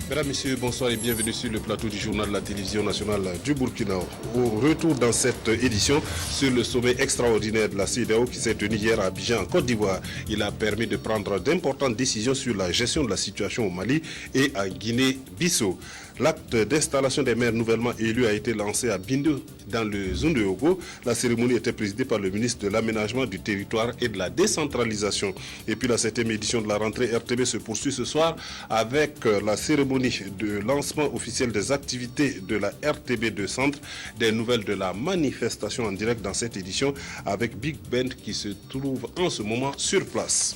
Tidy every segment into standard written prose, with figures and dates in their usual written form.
Mesdames, Messieurs, bonsoir et bienvenue sur le plateau du journal de la télévision nationale du Burkina. Au retour dans cette édition sur le sommet extraordinaire de la CEDEAO qui s'est tenu hier à Abidjan en Côte d'Ivoire. Il a permis de prendre d'importantes décisions sur la gestion de la situation au Mali et en Guinée-Bissau. L'acte d'installation des maires nouvellement élus a été lancé à Bindo dans le zone de Ogo. La cérémonie était présidée par le ministre de l'Aménagement du Territoire et de la Décentralisation. Et puis la 7e édition de la rentrée RTB se poursuit ce soir avec la cérémonie de lancement officiel des activités de la RTB2 Centre, des nouvelles de la manifestation en direct dans cette édition avec Big Band qui se trouve en ce moment sur place.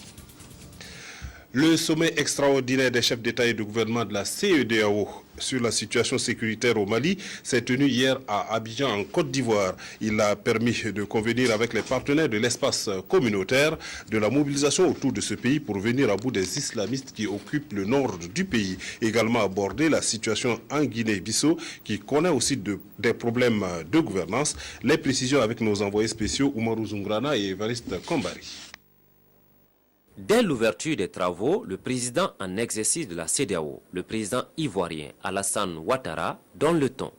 Le sommet extraordinaire des chefs d'État et de gouvernement de la CEDEAO sur la situation sécuritaire au Mali s'est tenu hier à Abidjan en Côte d'Ivoire. Il a permis de convenir avec les partenaires de l'espace communautaire de la mobilisation autour de ce pays pour venir à bout des islamistes qui occupent le nord du pays. Également aborder la situation en Guinée-Bissau qui connaît aussi des problèmes de gouvernance. Les précisions avec nos envoyés spéciaux Oumarou Zungrana et Évariste Kombari. Dès l'ouverture des travaux, le président en exercice de la CEDEAO, le président ivoirien Alassane Ouattara, donne le ton.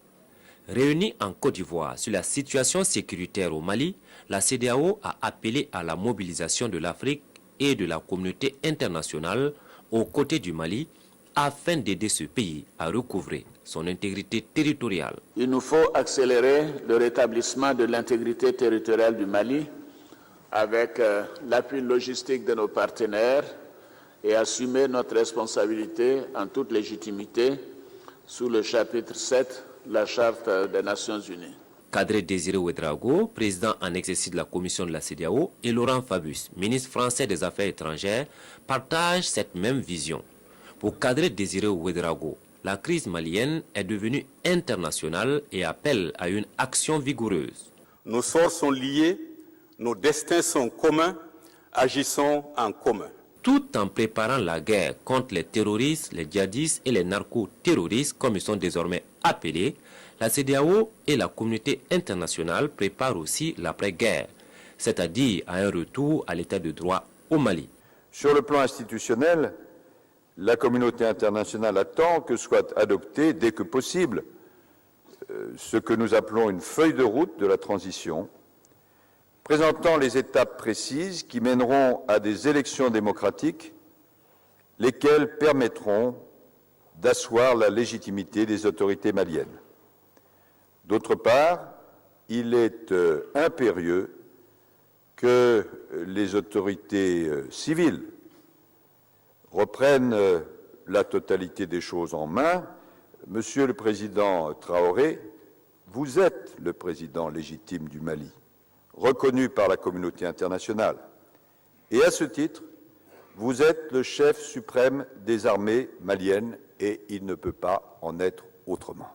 Réunis en Côte d'Ivoire sur la situation sécuritaire au Mali, la CEDEAO a appelé à la mobilisation de l'Afrique et de la communauté internationale aux côtés du Mali afin d'aider ce pays à recouvrer son intégrité territoriale. Il nous faut accélérer le rétablissement de l'intégrité territoriale du Mali avec l'appui logistique de nos partenaires et assumer notre responsabilité en toute légitimité sous le chapitre 7 de la Charte des Nations Unies. Kadri Désiré Ouédraogo, président en exercice de la commission de la CEDEAO, et Laurent Fabius, ministre français des Affaires étrangères, partagent cette même vision. Pour Kadri Désiré Ouédraogo, la crise malienne est devenue internationale et appelle à une action vigoureuse. Nos sorts sont liés. Nos destins sont communs, agissons en commun. Tout en préparant la guerre contre les terroristes, les djihadistes et les narco-terroristes, comme ils sont désormais appelés, la CEDEAO et la communauté internationale préparent aussi l'après-guerre, c'est-à-dire à un retour à l'état de droit au Mali. Sur le plan institutionnel, la communauté internationale attend que soit adopté dès que possible ce que nous appelons une feuille de route de la transition, présentant les étapes précises qui mèneront à des élections démocratiques, lesquelles permettront d'asseoir la légitimité des autorités maliennes. D'autre part, il est impérieux que les autorités civiles reprennent la totalité des choses en main. Monsieur le Président Traoré, vous êtes le président légitime du Mali, reconnu par la communauté internationale. Et à ce titre, vous êtes le chef suprême des armées maliennes et il ne peut pas en être autrement.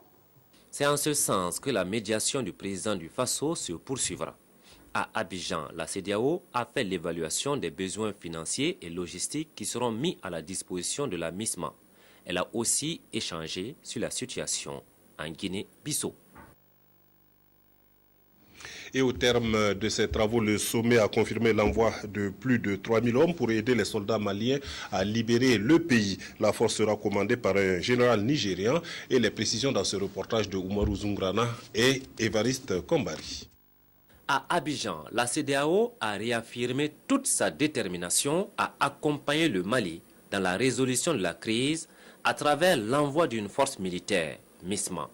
C'est en ce sens que la médiation du président du Faso se poursuivra. À Abidjan, la CEDEAO a fait l'évaluation des besoins financiers et logistiques qui seront mis à la disposition de la MISMA. Elle a aussi échangé sur la situation en Guinée-Bissau. Et au terme de ces travaux, le sommet a confirmé l'envoi de plus de 3000 hommes pour aider les soldats maliens à libérer le pays. La force sera commandée par un général nigérian et les précisions dans ce reportage de Oumarou Zungrana et Évariste Kombari. À Abidjan, la CEDEAO a réaffirmé toute sa détermination à accompagner le Mali dans la résolution de la crise à travers l'envoi d'une force militaire, MISMA.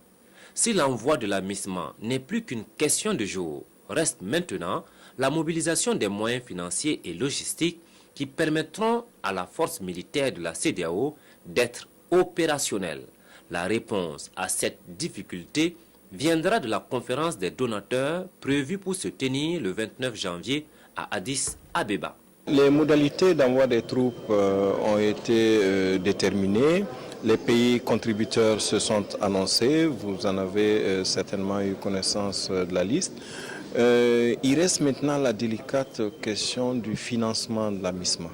Si l'envoi de la MISMA n'est plus qu'une question de jour, reste maintenant la mobilisation des moyens financiers et logistiques qui permettront à la force militaire de la CEDEAO d'être opérationnelle. La réponse à cette difficulté viendra de la conférence des donateurs prévue pour se tenir le 29 janvier à Addis Abeba. Les modalités d'envoi des troupes ont été déterminées. Les pays contributeurs se sont annoncés. Vous en avez certainement eu connaissance de la liste. Il reste maintenant la délicate question du financement de la MISMA.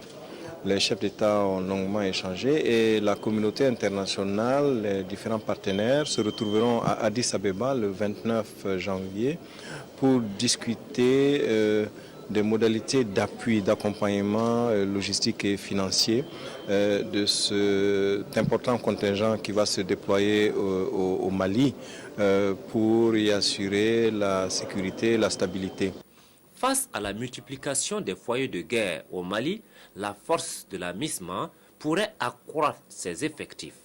Les chefs d'État ont longuement échangé et la communauté internationale, les différents partenaires se retrouveront à Addis Abeba le 29 janvier pour discuter des modalités d'appui, d'accompagnement logistique et financier de cet important contingent qui va se déployer au Mali pour y assurer la sécurité et la stabilité. Face à la multiplication des foyers de guerre au Mali, la force de la MISMA pourrait accroître ses effectifs.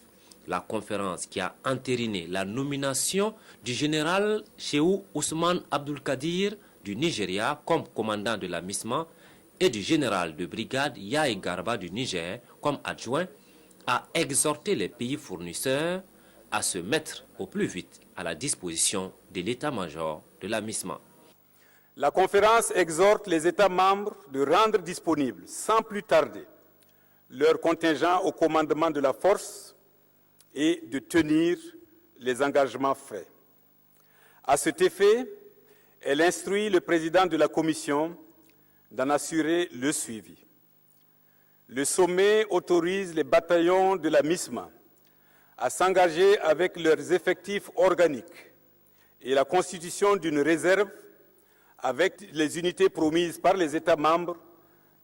La conférence qui a entériné la nomination du général Shehu Ousmane Abdul-Kadir du Nigeria comme commandant de la MISMA et du général de brigade Yahi Garba du Niger comme adjoint a exhorté les pays fournisseurs à se mettre au plus vite à la disposition de l'état-major de la MISMA. La conférence exhorte les États membres de rendre disponibles, sans plus tarder, leur contingent au commandement de la force et de tenir les engagements faits. À cet effet, elle instruit le président de la Commission d'en assurer le suivi. Le sommet autorise les bataillons de la MISMA à s'engager avec leurs effectifs organiques et la constitution d'une réserve avec les unités promises par les États membres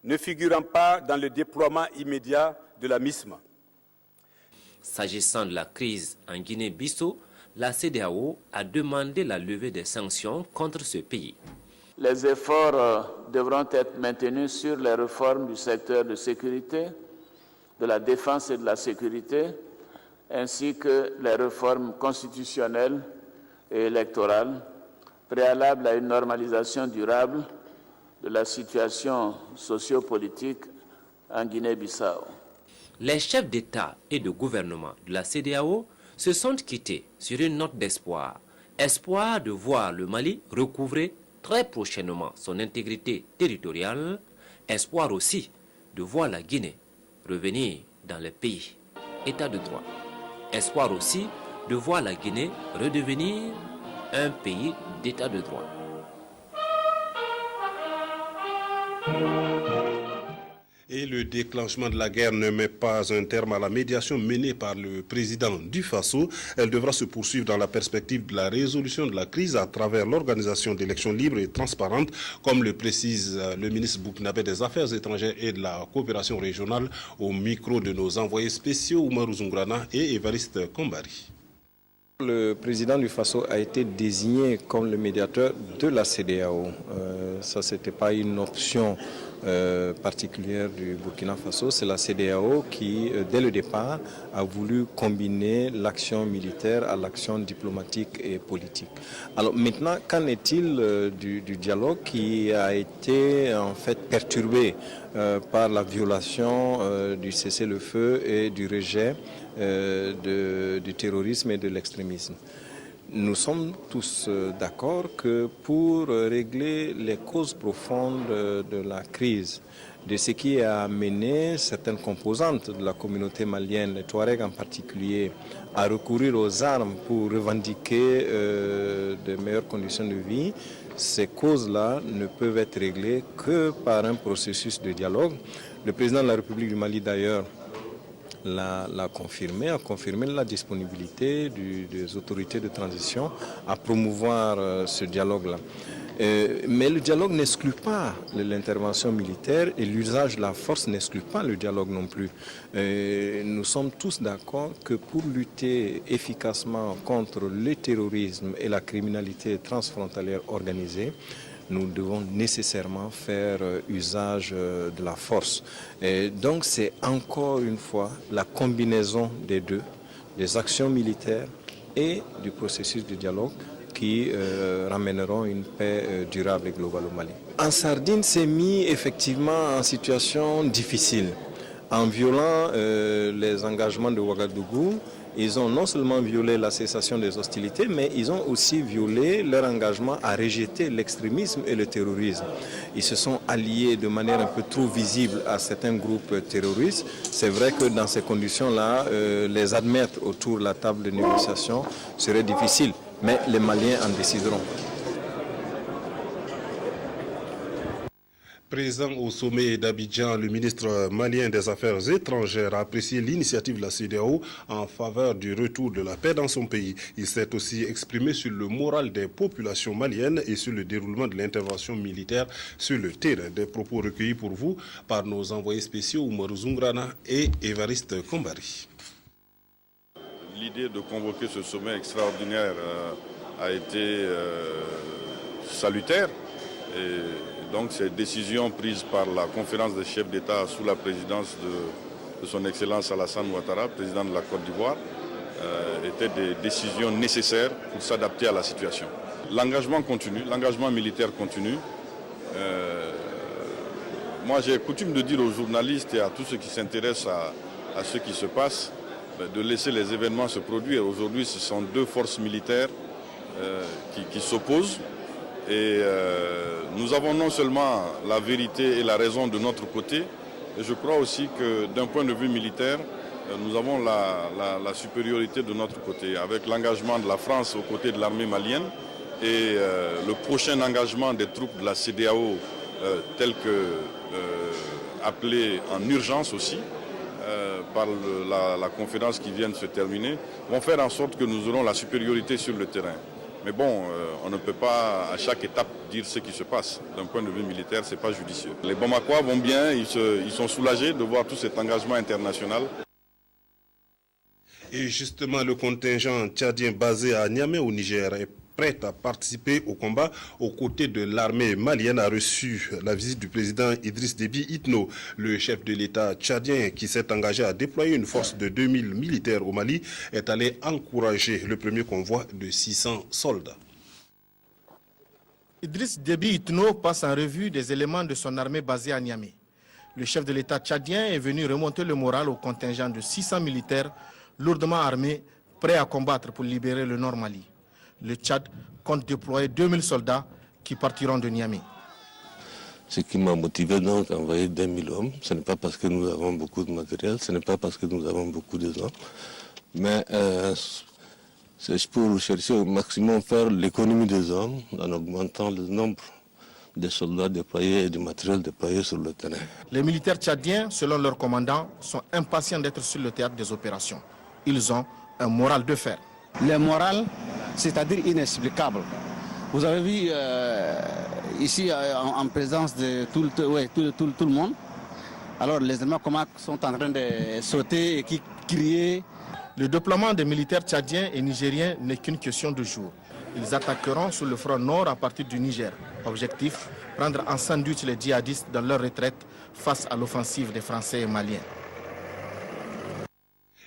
ne figurant pas dans le déploiement immédiat de la MISMA. S'agissant de la crise en Guinée-Bissau, la CEDEAO a demandé la levée des sanctions contre ce pays. Les efforts devront être maintenus sur les réformes du secteur de sécurité, de la défense et de la sécurité, ainsi que les réformes constitutionnelles et électorales, préalables à une normalisation durable de la situation sociopolitique en Guinée-Bissau. Les chefs d'État et de gouvernement de la CEDEAO se sont quittés sur une note d'espoir. Espoir de voir le Mali recouvrer très prochainement son intégrité territoriale. Espoir aussi de voir la Guinée revenir dans le pays, État de droit. Espoir aussi de voir la Guinée redevenir un pays d'état de droit. Et le déclenchement de la guerre ne met pas un terme à la médiation menée par le président du Faso. Elle devra se poursuivre dans la perspective de la résolution de la crise à travers l'organisation d'élections libres et transparentes, comme le précise le ministre burkinabé des Affaires étrangères et de la coopération régionale au micro de nos envoyés spéciaux Oumarou Zungrana et Évariste Kombari. Le président du Faso a été désigné comme le médiateur de la CEDEAO. Ça, ce n'était pas une option particulière du Burkina Faso. C'est la CEDEAO qui, dès le départ, a voulu combiner l'action militaire à l'action diplomatique et politique. Alors maintenant, qu'en est-il du dialogue qui a été en fait perturbé par la violation du cessez-le-feu et du rejet du terrorisme et de l'extrémisme? Nous sommes tous d'accord que pour régler les causes profondes de la crise, de ce qui a amené certaines composantes de la communauté malienne, les Touaregs en particulier, à recourir aux armes pour revendiquer de meilleures conditions de vie, ces causes-là ne peuvent être réglées que par un processus de dialogue. Le président de la République du Mali, d'ailleurs, a confirmé la disponibilité des autorités de transition à promouvoir ce dialogue-là. Mais le dialogue n'exclut pas l'intervention militaire et l'usage de la force n'exclut pas le dialogue non plus. Nous sommes tous d'accord que pour lutter efficacement contre le terrorisme et la criminalité transfrontalière organisée, nous devons nécessairement faire usage de la force. Et donc c'est encore une fois la combinaison des deux, des actions militaires et du processus de dialogue qui ramèneront une paix durable et globale au Mali. En Sardine s'est mis effectivement en situation difficile. En violant les engagements de Ouagadougou, ils ont non seulement violé la cessation des hostilités, mais ils ont aussi violé leur engagement à rejeter l'extrémisme et le terrorisme. Ils se sont alliés de manière un peu trop visible à certains groupes terroristes. C'est vrai que dans ces conditions-là, les admettre autour de la table de négociation serait difficile, mais les Maliens en décideront. Présent au sommet d'Abidjan, le ministre malien des Affaires étrangères a apprécié l'initiative de la CEDEAO en faveur du retour de la paix dans son pays. Il s'est aussi exprimé sur le moral des populations maliennes et sur le déroulement de l'intervention militaire sur le terrain. Des propos recueillis pour vous par nos envoyés spéciaux Oumarou Zungrana et Évariste Kombari. L'idée de convoquer ce sommet extraordinaire a été salutaire. Et donc ces décisions prises par la conférence des chefs d'État sous la présidence de son Excellence Alassane Ouattara, président de la Côte d'Ivoire, étaient des décisions nécessaires pour s'adapter à la situation. L'engagement continue, l'engagement militaire continue. Moi j'ai coutume de dire aux journalistes et à tous ceux qui s'intéressent à ce qui se passe, de laisser les événements se produire. Aujourd'hui ce sont deux forces militaires qui s'opposent. Et nous avons non seulement la vérité et la raison de notre côté, et je crois aussi que d'un point de vue militaire, nous avons la supériorité de notre côté, avec l'engagement de la France aux côtés de l'armée malienne et le prochain engagement des troupes de la CEDEAO, tel que appelé en urgence aussi, par la conférence qui vient de se terminer, vont faire en sorte que nous aurons la supériorité sur le terrain. Mais bon, on ne peut pas à chaque étape dire ce qui se passe. D'un point de vue militaire, ce n'est pas judicieux. Les Bamakois vont bien, ils sont soulagés de voir tout cet engagement international. Et justement, le contingent tchadien basé à Niamey au Niger est prêt à participer au combat aux côtés de l'armée malienne, a reçu la visite du président Idriss Déby Itno. Le chef de l'État tchadien qui s'est engagé à déployer une force de 2000 militaires au Mali est allé encourager le premier convoi de 600 soldats. Idriss Déby Itno passe en revue des éléments de son armée basée à Niamey. Le chef de l'État tchadien est venu remonter le moral au contingent de 600 militaires lourdement armés, prêts à combattre pour libérer le Nord Mali. Le Tchad compte déployer 2000 soldats qui partiront de Niamey. Ce qui m'a motivé donc à envoyer 2000 hommes, ce n'est pas parce que nous avons beaucoup de matériel, ce n'est pas parce que nous avons beaucoup de gens, mais c'est pour chercher au maximum faire l'économie des hommes en augmentant le nombre de soldats déployés et du matériel déployé sur le terrain. Les militaires tchadiens, selon leur commandant, sont impatients d'être sur le théâtre des opérations. Ils ont un moral de fer. Le moral, c'est-à-dire inexplicable. Vous avez vu ici en présence de tout le monde, alors les Allemands sont en train de sauter et crier. Le déploiement des militaires tchadiens et nigériens n'est qu'une question de jours. Ils attaqueront sur le front nord à partir du Niger. Objectif, prendre en sandwich les djihadistes dans leur retraite face à l'offensive des Français et Maliens.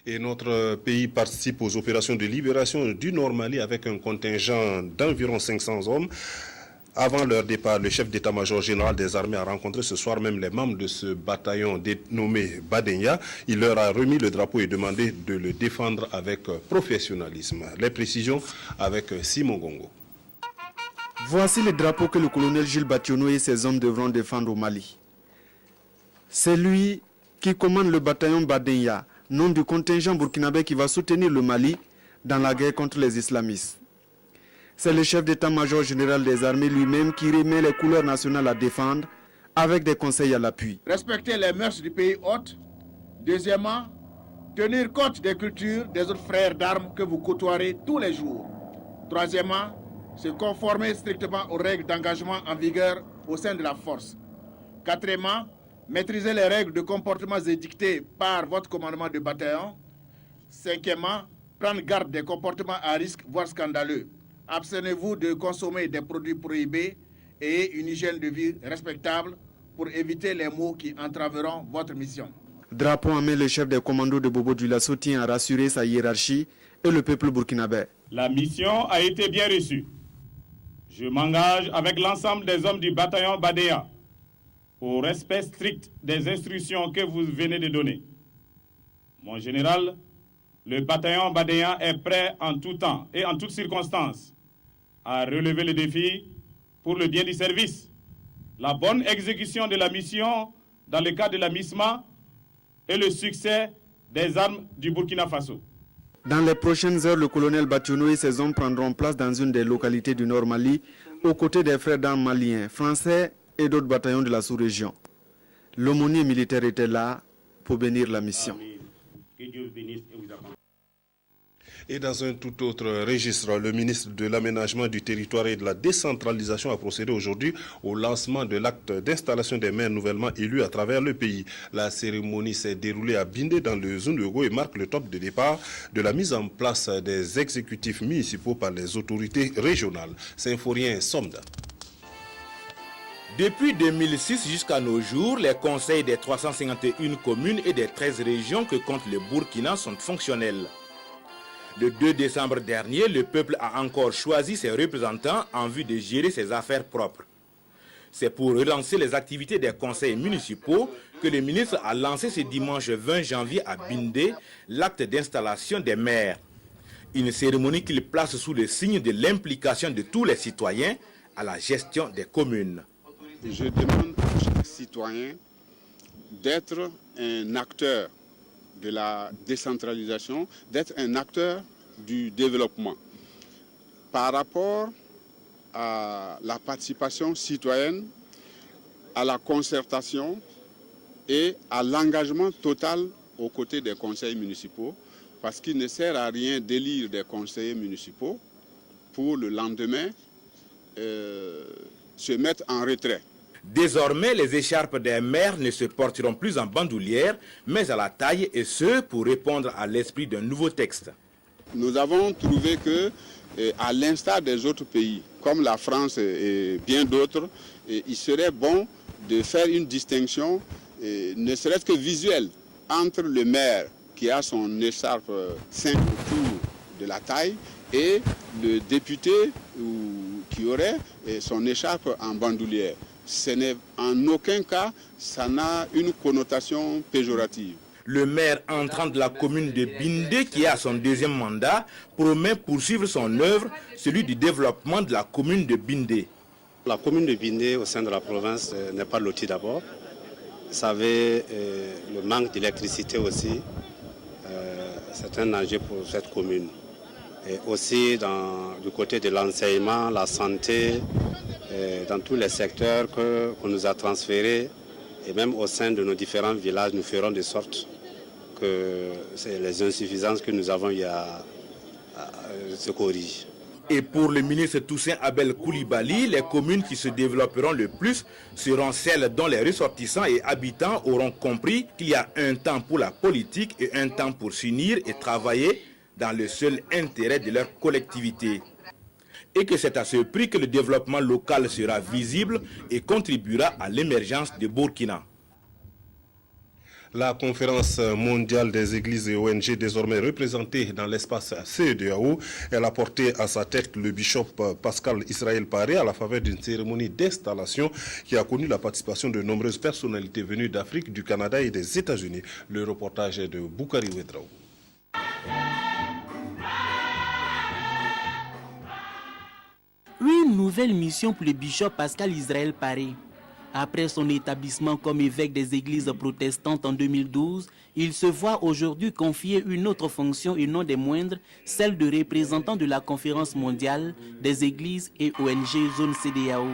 Et notre pays participe aux opérations de libération du Nord Mali avec un contingent d'environ 500 hommes. Avant leur départ, le chef d'état-major général des armées a rencontré ce soir même les membres de ce bataillon dénommé Badenya. Il leur a remis le drapeau et demandé de le défendre avec professionnalisme. Les précisions avec Simon Gongo. Voici le drapeau que le colonel Jules Bationo et ses hommes devront défendre au Mali. C'est lui qui commande le bataillon Badenya, nom du contingent burkinabé qui va soutenir le Mali dans la guerre contre les islamistes. C'est le chef d'état-major général des armées lui-même qui remet les couleurs nationales à défendre avec des conseils à l'appui. Respecter les mœurs du pays hôte. Deuxièmement, tenir compte des cultures des autres frères d'armes que vous côtoierez tous les jours. Troisièmement, se conformer strictement aux règles d'engagement en vigueur au sein de la force. Quatrièmement, maîtriser les règles de comportement édictées par votre commandement de bataillon. Cinquièmement, prendre garde des comportements à risque, voire scandaleux. Abstenez-vous de consommer des produits prohibés et une hygiène de vie respectable pour éviter les maux qui entraveront votre mission. Drapeau en main, le chef des commandos de Bobo Dioulasso tient à rassurer sa hiérarchie et le peuple burkinabé. La mission a été bien reçue. Je m'engage avec l'ensemble des hommes du bataillon Badea au respect strict des instructions que vous venez de donner. Mon général, le bataillon Badea est prêt en tout temps et en toutes circonstances à relever le défi pour le bien du service, la bonne exécution de la mission dans le cadre de la MISMA et le succès des armes du Burkina Faso. Dans les prochaines heures, le colonel Bationo et ses hommes prendront place dans une des localités du Nord Mali, aux côtés des frères d'armes maliens, français et d'autres bataillons de la sous-région. L'aumônier militaire était là pour bénir la mission. Et dans un tout autre registre, le ministre de l'Aménagement du Territoire et de la Décentralisation a procédé aujourd'hui au lancement de l'acte d'installation des maires nouvellement élus à travers le pays. La cérémonie s'est déroulée à Bindé dans le Zunduego et marque le top de départ de la mise en place des exécutifs municipaux par les autorités régionales. Symphorien Somda. Depuis 2006 jusqu'à nos jours, les conseils des 351 communes et des 13 régions que compte le Burkina sont fonctionnels. Le 2 décembre dernier, le peuple a encore choisi ses représentants en vue de gérer ses affaires propres. C'est pour relancer les activités des conseils municipaux que le ministre a lancé ce dimanche 20 janvier à Bindé l'acte d'installation des maires. Une cérémonie qu'il place sous le signe de l'implication de tous les citoyens à la gestion des communes. Je demande à chaque citoyen d'être un acteur de la décentralisation, d'être un acteur du développement. Par rapport à la participation citoyenne, à la concertation et à l'engagement total aux côtés des conseils municipaux, parce qu'il ne sert à rien d'élire des conseillers municipaux pour le lendemain se mettre en retrait. Désormais, les écharpes des maires ne se porteront plus en bandoulière, mais à la taille, et ce, pour répondre à l'esprit d'un nouveau texte. Nous avons trouvé que, à l'instar des autres pays, comme la France et bien d'autres, il serait bon de faire une distinction, ne serait-ce que visuelle, entre le maire qui a son écharpe simple autour de la taille et le député qui aurait son écharpe en bandoulière. Ce n'est en aucun cas, ça n'a une connotation péjorative. Le maire entrant de la commune de Bindé, qui est à son deuxième mandat, promet poursuivre son œuvre, celui du développement de la commune de Bindé. La commune de Bindé au sein de la province n'est pas lotie d'abord. Vous savez, le manque d'électricité aussi, c'est un enjeu pour cette commune. Et aussi du côté de l'enseignement, la santé, dans tous les secteurs qu'on nous a transférés, et même au sein de nos différents villages, nous ferons de sorte que les insuffisances que nous avons se corrigent. Et pour le ministre Toussaint Abel Koulibaly, les communes qui se développeront le plus seront celles dont les ressortissants et habitants auront compris qu'il y a un temps pour la politique et un temps pour s'unir et travailler dans le seul intérêt de leur collectivité. Et que c'est à ce prix que le développement local sera visible et contribuera à l'émergence de Burkina. La conférence mondiale des églises et ONG désormais représentée dans l'espace CEDEAO, elle a porté à sa tête le bishop Pascal Israël Paré à la faveur d'une cérémonie d'installation qui a connu la participation de nombreuses personnalités venues d'Afrique, du Canada et des États-Unis. Le reportage est de Boukari Ouedraou. Une nouvelle mission pour le bishop Pascal Israël Paré. Après son établissement comme évêque des églises protestantes en 2012, il se voit aujourd'hui confier une autre fonction et non des moindres, celle de représentant de la conférence mondiale des églises et ONG zone CEDEAO.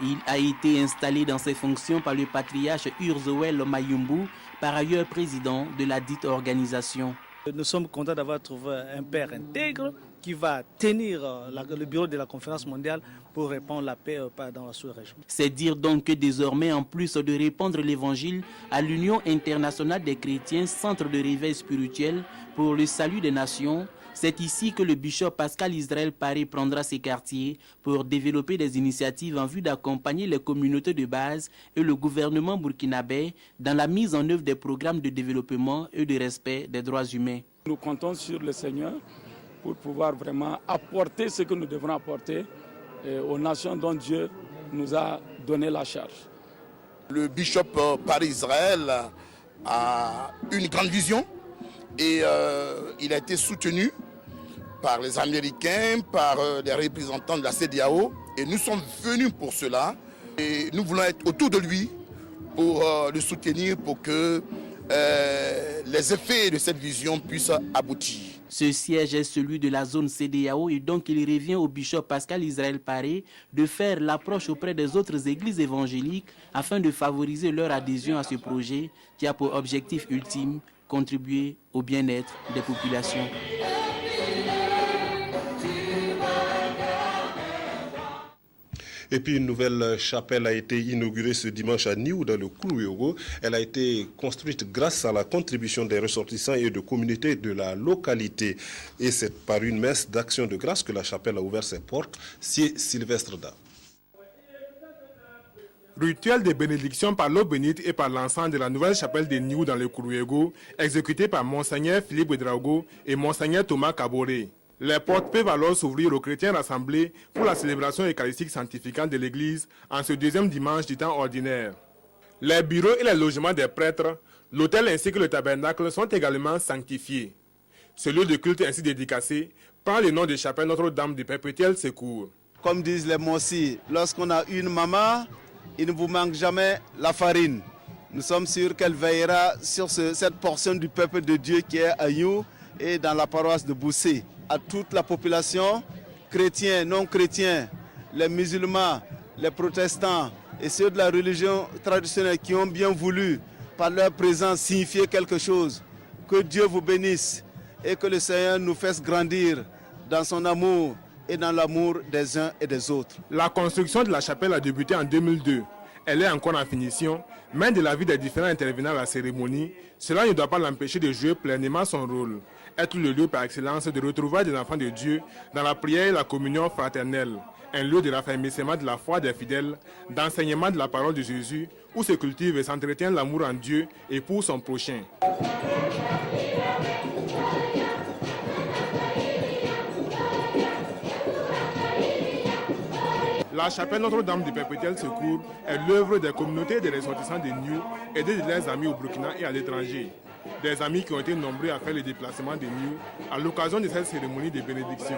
Il a été installé dans ses fonctions par le patriarche Urzoel Mayumbu, par ailleurs président de la dite organisation. Nous sommes contents d'avoir trouvé un père intègre qui va tenir le bureau de la conférence mondiale pour répandre la paix dans la sous-région. C'est dire donc que désormais, en plus de répandre l'évangile à l'Union internationale des chrétiens, centre de réveil spirituel pour le salut des nations, c'est ici que le bishop Pascal Israël Paré prendra ses quartiers pour développer des initiatives en vue d'accompagner les communautés de base et le gouvernement burkinabé dans la mise en œuvre des programmes de développement et de respect des droits humains. Nous comptons sur le Seigneur pour pouvoir vraiment apporter ce que nous devons apporter aux nations dont Dieu nous a donné la charge. Le bishop Paré Israël a une grande vision et il a été soutenu par les Américains, par les représentants de la CEDEAO, et nous sommes venus pour cela. Et nous voulons être autour de lui pour le soutenir, pour que les effets de cette vision puissent aboutir. Ce siège est celui de la zone CEDEAO et donc il revient au bishop Pascal Israël Paré de faire l'approche auprès des autres églises évangéliques afin de favoriser leur adhésion à ce projet qui a pour objectif ultime contribuer au bien-être des populations. Et puis une nouvelle chapelle a été inaugurée ce dimanche à Niou dans le Koulouyogo. Elle a été construite grâce à la contribution des ressortissants et de communautés de la localité. Et c'est par une messe d'action de grâce que la chapelle a ouvert ses portes. C'est Sylvestre Da. Rituel de bénédiction par l'eau bénite et par l'encens de la nouvelle chapelle de Niou dans le Koulouyogo, exécuté par Monseigneur Philippe Drago et Monseigneur Thomas Kaboré. Les portes peuvent alors s'ouvrir aux chrétiens rassemblés pour la célébration eucharistique sanctificante de l'Église en ce deuxième dimanche du temps ordinaire. Les bureaux et les logements des prêtres, l'autel ainsi que le tabernacle sont également sanctifiés. Ce lieu de culte ainsi dédicacé prend le nom de chapelle Notre-Dame du Perpétuel Secours. Comme disent les Mossi, lorsqu'on a une maman, il ne vous manque jamais la farine. Nous sommes sûrs qu'elle veillera sur cette portion du peuple de Dieu qui est à You et dans la paroisse de Boussé. À toute la population, chrétiens, non chrétiens, les musulmans, les protestants et ceux de la religion traditionnelle qui ont bien voulu, par leur présence, signifier quelque chose. Que Dieu vous bénisse et que le Seigneur nous fasse grandir dans son amour et dans l'amour des uns et des autres. La construction de la chapelle a débuté en 2002. Elle est encore en finition, mais de l'avis des différents intervenants à la cérémonie, cela ne doit pas l'empêcher de jouer pleinement son rôle. Être le lieu par excellence de retrouvailles des enfants de Dieu dans la prière et la communion fraternelle, un lieu de raffermissement de la foi des fidèles, d'enseignement de la parole de Jésus, où se cultive et s'entretient l'amour en Dieu et pour son prochain. La chapelle Notre-Dame du Perpétuel Secours est l'œuvre des communautés et des ressortissants de Niou et de leurs amis au Burkina et à l'étranger. Des amis qui ont été nombreux à faire le déplacement de Niou à l'occasion de cette cérémonie de bénédiction.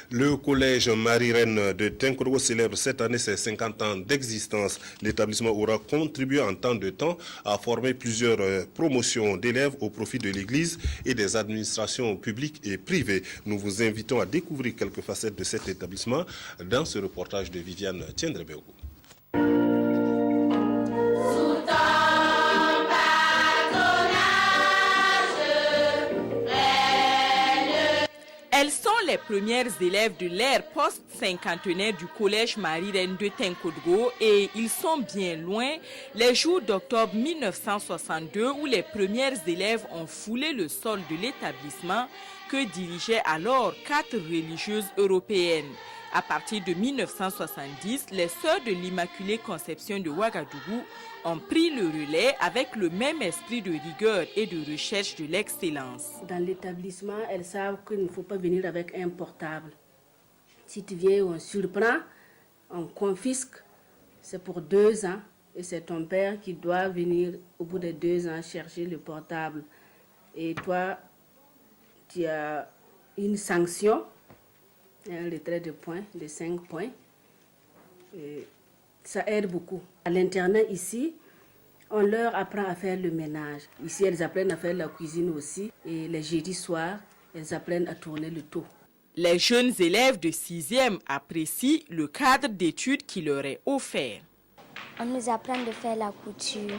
Le collège Marie-Reine de Tinkourou célèbre cette année ses 50 ans d'existence. L'établissement aura contribué en tant de temps à former plusieurs promotions d'élèves au profit de l'Église et des administrations publiques et privées. Nous vous invitons à découvrir quelques facettes de cet établissement dans ce reportage de Viviane Tiendrebego. Elles sont les premières élèves de l'ère post-cinquantenaire du collège Marie-Reine de Tinkourou et ils sont bien loin les jours d'octobre 1962 où les premières élèves ont foulé le sol de l'établissement que dirigeaient alors 4 religieuses européennes. À partir de 1970, les Sœurs de l'Immaculée Conception de Ouagadougou ont pris le relais avec le même esprit de rigueur et de recherche de l'excellence. Dans l'établissement, elles savent qu'il ne faut pas venir avec un portable. Si tu viens, on surprend, on confisque, c'est pour 2 ans et c'est ton père qui doit venir au bout de 2 ans chercher le portable. Et toi, tu as une sanction, un retrait de points, de 5 points. Et ça aide beaucoup. À l'internat ici, on leur apprend à faire le ménage. Ici, elles apprennent à faire la cuisine aussi. Et les jeudis soirs, elles apprennent à tourner le tout. Les jeunes élèves de 6e apprécient le cadre d'études qui leur est offert. On nous apprend de faire la couture.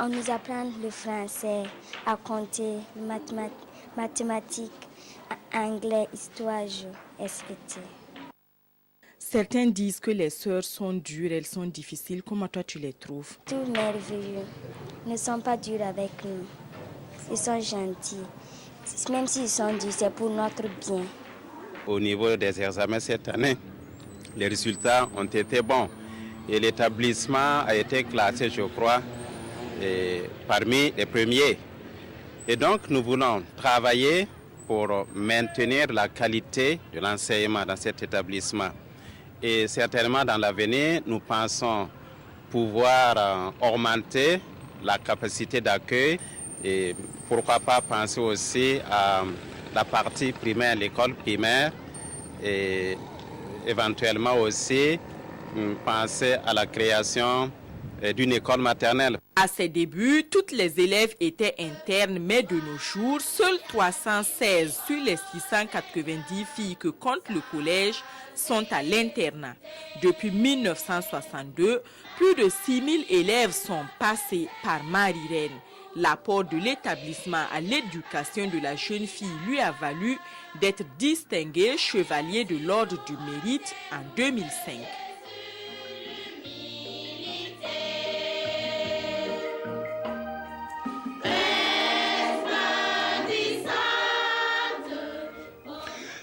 On nous apprend le français, à compter, mathématiques, anglais, histoire, SVT. Certains disent que les sœurs sont dures, elles sont difficiles. Comment toi tu les trouves? Tout merveilleux. Ils ne sont pas durs avec nous. Ils sont gentils. Même s'ils sont durs, c'est pour notre bien. Au niveau des examens cette année, les résultats ont été bons. Et l'établissement a été classé, je crois, parmi les premiers. Et donc nous voulons travailler pour maintenir la qualité de l'enseignement dans cet établissement. Et certainement dans l'avenir, nous pensons pouvoir augmenter la capacité d'accueil et pourquoi pas penser aussi à la partie primaire, l'école primaire et éventuellement aussi penser à la création d'une école maternelle. À ses débuts, toutes les élèves étaient internes, mais de nos jours, seules 316 sur les 690 filles que compte le collège sont à l'internat. Depuis 1962, plus de 6000 élèves sont passés par Marie-Reine. L'apport de l'établissement à l'éducation de la jeune fille lui a valu d'être distingué chevalier de l'ordre du mérite en 2005.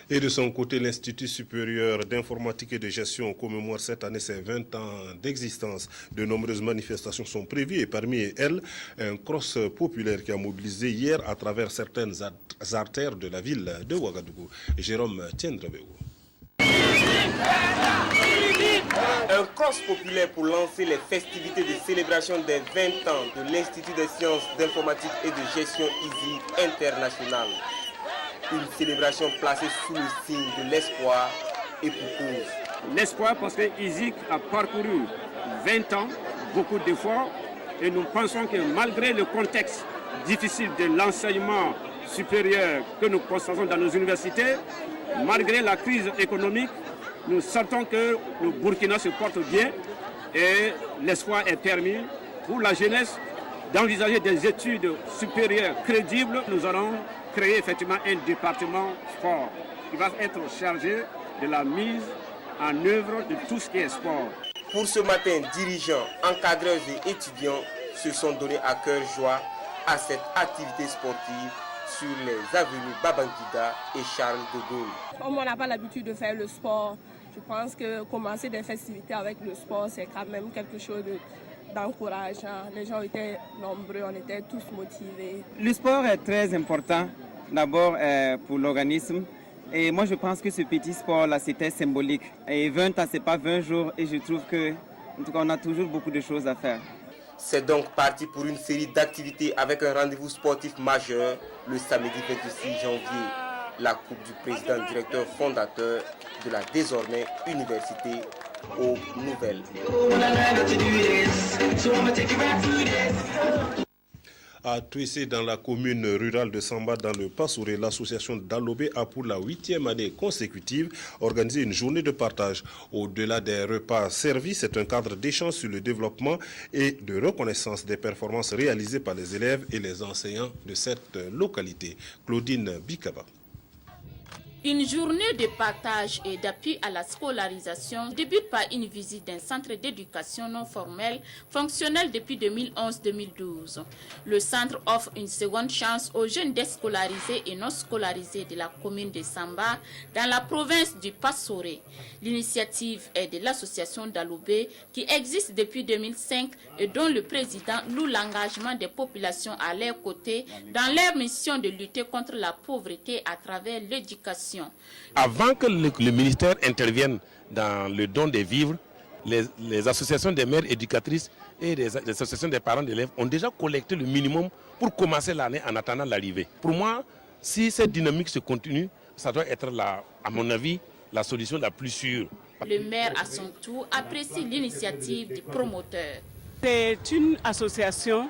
Et de son côté, l'Institut supérieur d'informatique et de gestion commémore cette année ses 20 ans d'existence. De nombreuses manifestations sont prévues et parmi elles, un cross populaire qui a mobilisé hier à travers certaines artères de la ville de Ouagadougou. Jérôme Tiendrebeu. Un cross populaire pour lancer les festivités de célébration des 20 ans de l'Institut des sciences d'informatique et de gestion ISIC international. Une célébration placée sous le signe de l'espoir et pour cause. L'espoir parce que ISIC a parcouru 20 ans, beaucoup d'efforts, et nous pensons que malgré le contexte difficile de l'enseignement supérieur que nous constatons dans nos universités, malgré la crise économique, nous sentons que le Burkina se porte bien et l'espoir est permis pour la jeunesse d'envisager des études supérieures crédibles. Nous allons créer effectivement un département sport qui va être chargé de la mise en œuvre de tout ce qui est sport. Pour ce matin, dirigeants, encadreurs et étudiants se sont donnés à cœur joie à cette activité sportive sur les avenues Babangida et Charles de Gaulle. Comme on n'a pas l'habitude de faire le sport, je pense que commencer des festivités avec le sport, c'est quand même quelque chose d'encourageant. Les gens étaient nombreux, on était tous motivés. Le sport est très important, d'abord pour l'organisme. Et moi, je pense que ce petit sport-là, c'était symbolique. Et 20 ans, ce n'est pas 20 jours. Et je trouve qu'en tout cas, on a toujours beaucoup de choses à faire. C'est donc parti pour une série d'activités avec un rendez-vous sportif majeur le samedi 26 janvier. La Coupe du président directeur fondateur de la désormais université aux Nouvelles. À Touissé, dans la commune rurale de Samba, dans le Passouré, l'association d'Alobé a pour la 8e année consécutive organisé une journée de partage. Au-delà des repas servis, c'est un cadre d'échange sur le développement et de reconnaissance des performances réalisées par les élèves et les enseignants de cette localité. Claudine Bikaba. Une journée de partage et d'appui à la scolarisation débute par une visite d'un centre d'éducation non formel fonctionnel depuis 2011-2012. Le centre offre une seconde chance aux jeunes déscolarisés et non scolarisés de la commune de Samba dans la province du Passoré. L'initiative est de l'association d'Alobé qui existe depuis 2005 et dont le président loue l'engagement des populations à leur côté dans leur mission de lutter contre la pauvreté à travers l'éducation. Avant que le ministère intervienne dans le don des vivres, les associations des mères éducatrices et les associations des parents d'élèves ont déjà collecté le minimum pour commencer l'année en attendant l'arrivée. Pour moi, si cette dynamique se continue, ça doit être, à mon avis, la solution la plus sûre. Le maire, à son tour, apprécie l'initiative du promoteur. C'est une association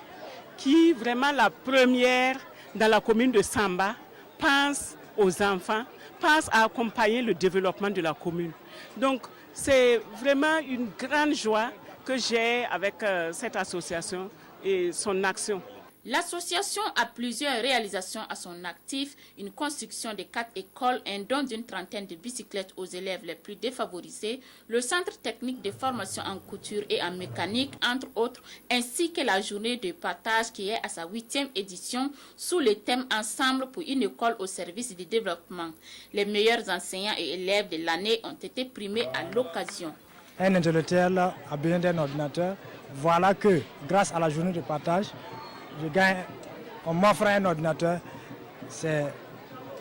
qui, vraiment la première dans la commune de Samba, pense aux enfants, pense à accompagner le développement de la commune. Donc, c'est vraiment une grande joie que j'ai avec cette association et son action. L'association a plusieurs réalisations à son actif, une construction de 4 écoles, un don d'une trentaine de bicyclettes aux élèves les plus défavorisés, le centre technique de formation en couture et en mécanique, entre autres, ainsi que la journée de partage qui est à sa 8e édition sous le thème « Ensemble pour une école au service du développement ». Les meilleurs enseignants et élèves de l'année ont été primés à l'occasion. Un intellectuel a besoin d'un ordinateur. Voilà que, grâce à la journée de partage, on m'offre un ordinateur, c'est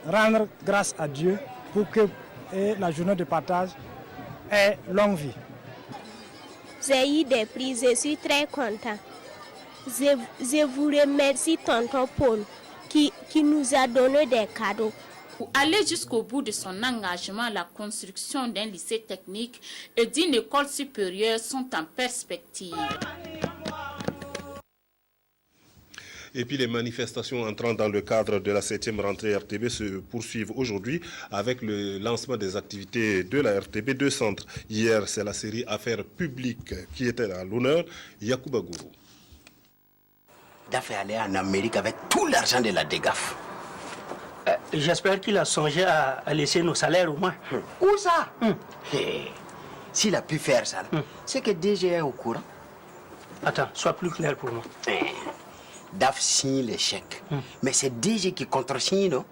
rendre grâce à Dieu pour que la journée de partage ait longue vie. J'ai eu des prix, je suis très content. Je vous remercie, tonton Paul, qui nous a donné des cadeaux. Pour aller jusqu'au bout de son engagement, la construction d'un lycée technique et d'une école supérieure sont en perspective. Et puis les manifestations entrant dans le cadre de la 7e rentrée RTB se poursuivent aujourd'hui avec le lancement des activités de la RTB 2 centres. Hier, c'est la série Affaires publiques qui était à l'honneur. Yacouba Gourou. DAF est allé en Amérique avec tout l'argent de la DGAF. J'espère qu'il a songé à laisser nos salaires au moins. Où ça? S'il a pu faire ça, c'est que DG est au courant. Attends, sois plus clair pour moi. DAF signe les chèques, mais c'est DG qui contresigne, non?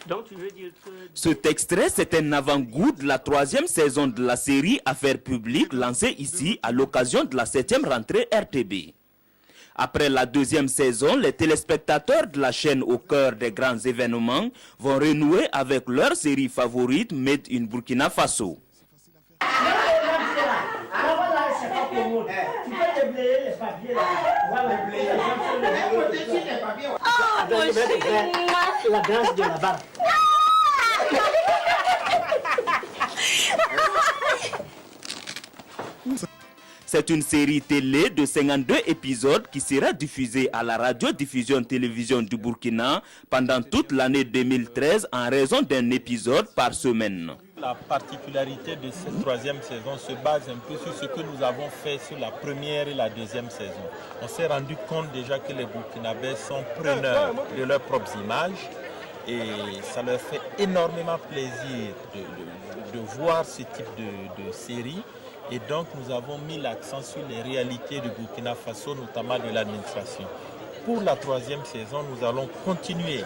Donc tu veux dire que... Cet extrait, c'est un avant-goût de la 3e saison de la série Affaires publiques lancée ici à l'occasion de la 7e rentrée RTB. Après la 2e saison, les téléspectateurs de la chaîne au cœur des grands événements vont renouer avec leur série favorite Made in Burkina Faso. La danse de la barre. C'est une série télé de 52 épisodes qui sera diffusée à la radio-diffusion-télévision du Burkina pendant toute l'année 2013 en raison d'un épisode par semaine. La particularité de cette 3e saison se base un peu sur ce que nous avons fait sur la 1re et la 2e saison. On s'est rendu compte déjà que les Burkinabés sont preneurs de leurs propres images et ça leur fait énormément plaisir de voir ce type de série. Et donc nous avons mis l'accent sur les réalités du Burkina Faso, notamment de l'administration. Pour la 3e saison, nous allons continuer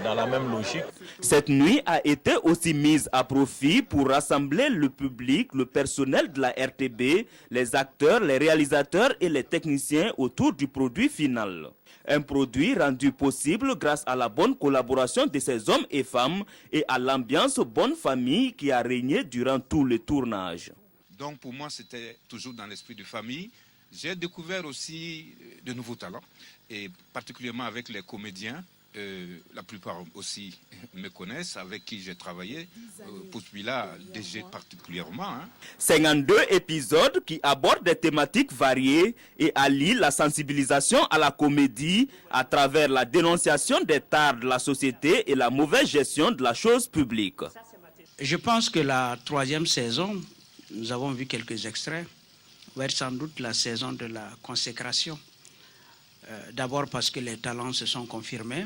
dans la même logique. Cette nuit a été aussi mise à profit pour rassembler le public, le personnel de la RTB, les acteurs, les réalisateurs et les techniciens autour du produit final. Un produit rendu possible grâce à la bonne collaboration de ces hommes et femmes et à l'ambiance bonne famille qui a régné durant tout le tournage. Donc pour moi, c'était toujours dans l'esprit de famille. J'ai découvert aussi de nouveaux talents, et particulièrement avec les comédiens. La plupart aussi me connaissent, avec qui j'ai travaillé. Pour celui-là, DG particulièrement. 52 épisodes qui abordent des thématiques variées et allient la sensibilisation à la comédie à travers la dénonciation des tares de la société et la mauvaise gestion de la chose publique. Je pense que la 3e saison, nous avons vu quelques extraits, va être sans doute la saison de la consécration. D'abord parce que les talents se sont confirmés.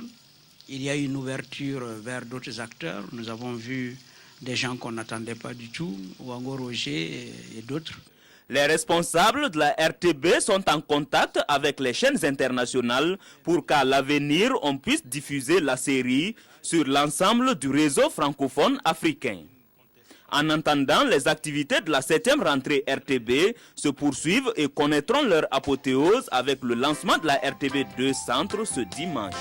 Il y a une ouverture vers d'autres acteurs. Nous avons vu des gens qu'on n'attendait pas du tout, Wango Roger et d'autres. Les responsables de la RTB sont en contact avec les chaînes internationales pour qu'à l'avenir, on puisse diffuser la série sur l'ensemble du réseau francophone africain. En attendant, les activités de la 7e rentrée RTB se poursuivent et connaîtront leur apothéose avec le lancement de la RTB 2 Centre ce dimanche.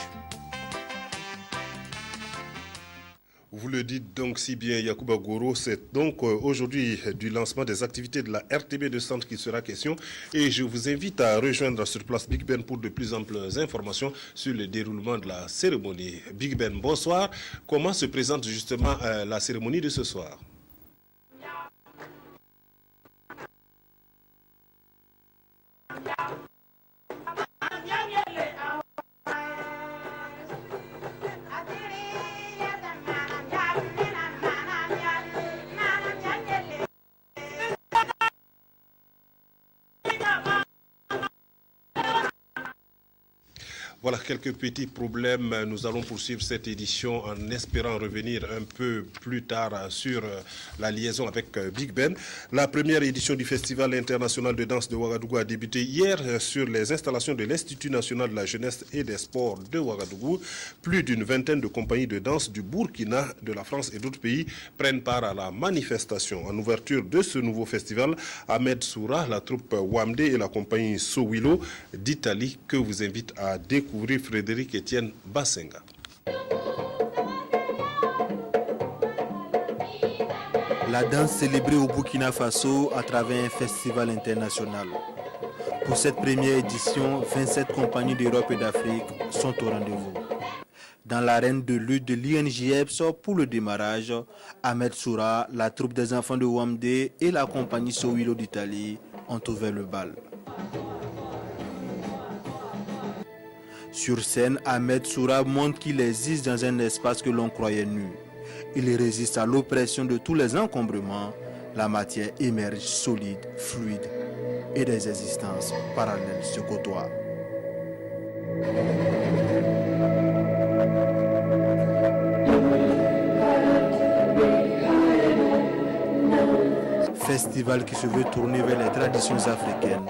Vous le dites donc si bien, Yacouba Gourou, c'est donc aujourd'hui du lancement des activités de la RTB 2 Centre qui sera question. Et je vous invite à rejoindre sur place Big Ben pour de plus amples informations sur le déroulement de la cérémonie. Big Ben, bonsoir. Comment se présente justement la cérémonie de ce soir? Voilà quelques petits problèmes. Nous allons poursuivre cette édition en espérant revenir un peu plus tard sur la liaison avec Big Ben. La première édition du Festival international de danse de Ouagadougou a débuté hier sur les installations de l'Institut national de la jeunesse et des sports de Ouagadougou. Plus d'une vingtaine de compagnies de danse du Burkina, de la France et d'autres pays prennent part à la manifestation. En ouverture de ce nouveau festival, Ahmed Soura, la troupe Wamde et la compagnie Sowilo d'Italie que vous invite à découvrir Frédéric Etienne Bassenga. La danse célébrée au Burkina Faso à travers un festival international. Pour cette première édition, 27 compagnies d'Europe et d'Afrique sont au rendez-vous. Dans l'arène de lutte de l'INJEPS pour le démarrage, Ahmed Soura, la troupe des enfants de Wamde et la compagnie Sowilo d'Italie ont ouvert le bal. Sur scène, Ahmed Soura montre qu'il existe dans un espace que l'on croyait nu. Il résiste à l'oppression de tous les encombrements. La matière émerge solide, fluide et des existences parallèles se côtoient. Festival qui se veut tourner vers les traditions africaines.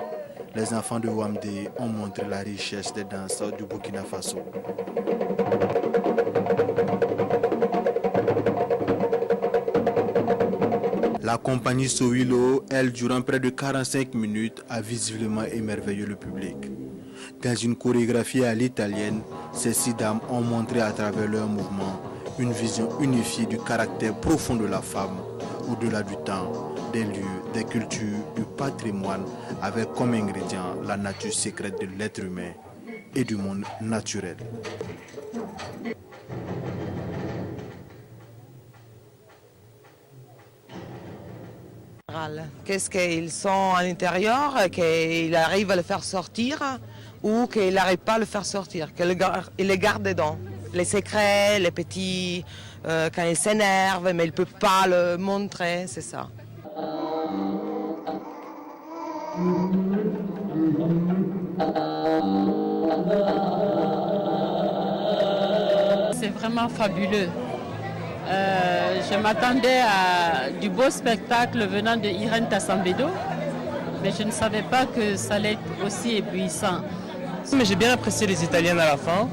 Les enfants de Wamdé ont montré la richesse des danses du Burkina Faso. La compagnie Sowilo, elle, durant près de 45 minutes, a visiblement émerveillé le public. Dans une chorégraphie à l'italienne, ces 6 dames ont montré à travers leurs mouvements une vision unifiée du caractère profond de la femme, au-delà du temps, des lieux, des cultures, du patrimoine, avec comme ingrédient la nature secrète de l'être humain et du monde naturel. Qu'est-ce qu'ils sont à l'intérieur, qu'il arrive à le faire sortir ou qu'il n'arrive pas à le faire sortir, qu'il les garde dedans. Les secrets, les petits, quand ils s'énervent, mais il ne peut pas le montrer, c'est ça. C'est vraiment fabuleux. Je m'attendais à du beau spectacle venant de Irène Tassambedo, mais je ne savais pas que ça allait être aussi éblouissant. Mais j'ai bien apprécié les Italiennes à la fin.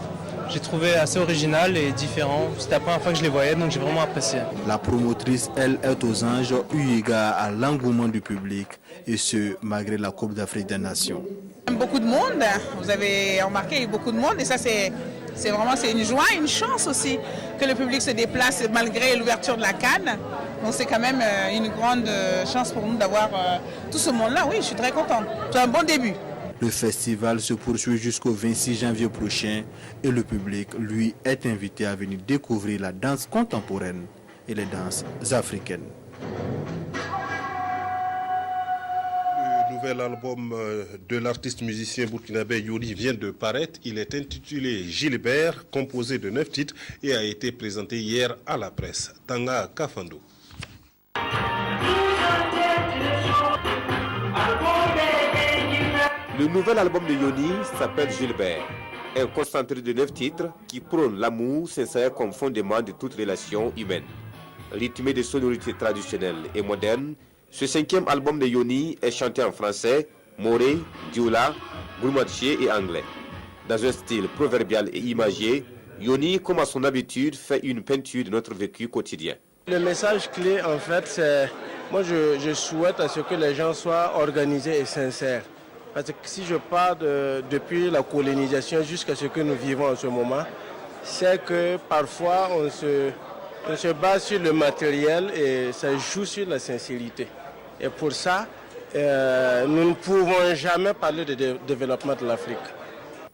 J'ai trouvé assez original et différent. C'était la première fois que je les voyais, donc j'ai vraiment apprécié. La promotrice, elle, est aux anges eu égard à l'engouement du public, et ce, malgré la Coupe d'Afrique des Nations. Beaucoup de monde, vous avez remarqué, il y a beaucoup de monde, et ça c'est une joie, une chance aussi que le public se déplace malgré l'ouverture de la CAN. Donc c'est quand même une grande chance pour nous d'avoir tout ce monde-là. Oui, je suis très contente. C'est un bon début. Le festival se poursuit jusqu'au 26 janvier prochain et le public, lui, est invité à venir découvrir la danse contemporaine et les danses africaines. Le nouvel album de l'artiste musicien burkinabé Yoni vient de paraître. Il est intitulé Gilbert, composé de 9 titres et a été présenté hier à la presse. Tanga Kafando. Le nouvel album de Yoni s'appelle Gilbert, un concentré de 9 titres qui prône l'amour sincère comme fondement de toute relation humaine. Rythmé de sonorités traditionnelles et modernes, ce 5e album de Yoni est chanté en français, moré, dioula, gourmandché et anglais. Dans un style proverbial et imagier, Yoni, comme à son habitude, fait une peinture de notre vécu quotidien. Le message clé, en fait, c'est... Moi, je souhaite à ce que les gens soient organisés et sincères. Parce que si je pars depuis la colonisation jusqu'à ce que nous vivons en ce moment, c'est que parfois on se base sur le matériel et ça joue sur la sincérité. Et pour ça, nous ne pouvons jamais parler de développement de l'Afrique.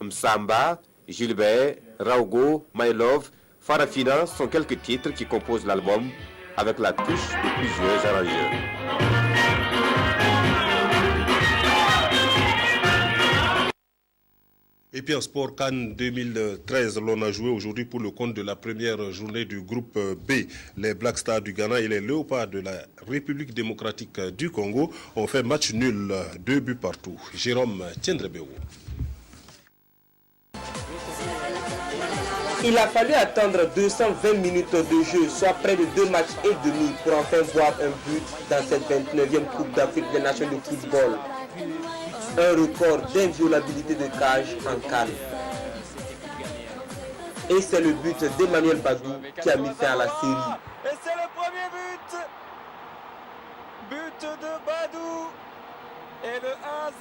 Msamba, Gilbert, Raugo, My Love, Farafina sont quelques titres qui composent l'album avec la touche de plusieurs arrangeurs. Et puis en sport Cannes 2013, l'on a joué aujourd'hui pour le compte de la première journée du groupe B. Les Black Stars du Ghana et les Léopards de la République démocratique du Congo ont fait match nul, 2 buts partout. Jérôme Tiendrebeo. Il a fallu attendre 220 minutes de jeu, soit près de 2 matchs et demi, pour enfin voir un but dans cette 29e Coupe d'Afrique des Nations de football. Un record d'inviolabilité de cage en Cannes. Et c'est le but d'Emmanuel Badou qui a mis fin à la série. Et c'est le premier but. But de Badou. Et le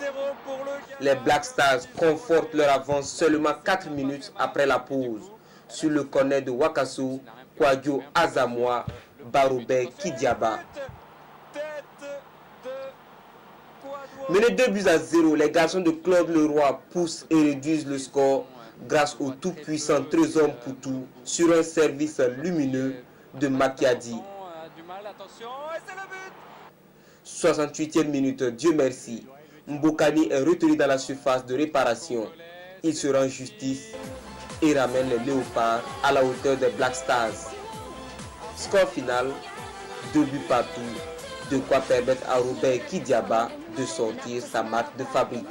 1-0 pour le Ghana. Les Black Stars confortent leur avance seulement 4 minutes après la pause. Sur le corner de Wakaso, Kwadjo Asamoah, Baroubé Kidiaba. Menés 2-0, les garçons de Claude Leroy poussent et réduisent le score grâce au tout-puissant Trésor Poutou sur un service lumineux de Makiadi. 68e minute, Dieu merci. Mbokani est retenu dans la surface de réparation. Il se rend justice et ramène les Léopards à la hauteur des Black Stars. Score final, 2 buts partout, de quoi permettre à Robert Kidiaba de sortir sa marque de fabrique.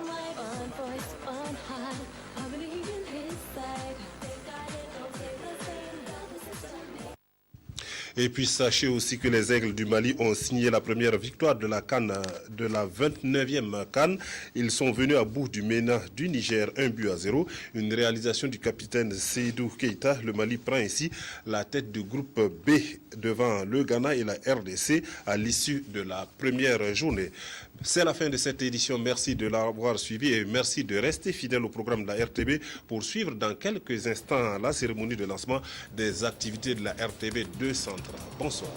Et puis sachez aussi que les Aigles du Mali ont signé la première victoire de la CAN, de la 29e CAN. Ils sont venus à bout du MENA du Niger, 1-0. Une réalisation du capitaine Seydou Keita. Le Mali prend ici la tête du groupe B devant le Ghana et la RDC à l'issue de la première journée. C'est la fin de cette édition. Merci de l'avoir suivi et merci de rester fidèle au programme de la RTB pour suivre dans quelques instants la cérémonie de lancement des activités de la RTB 203. Bonsoir.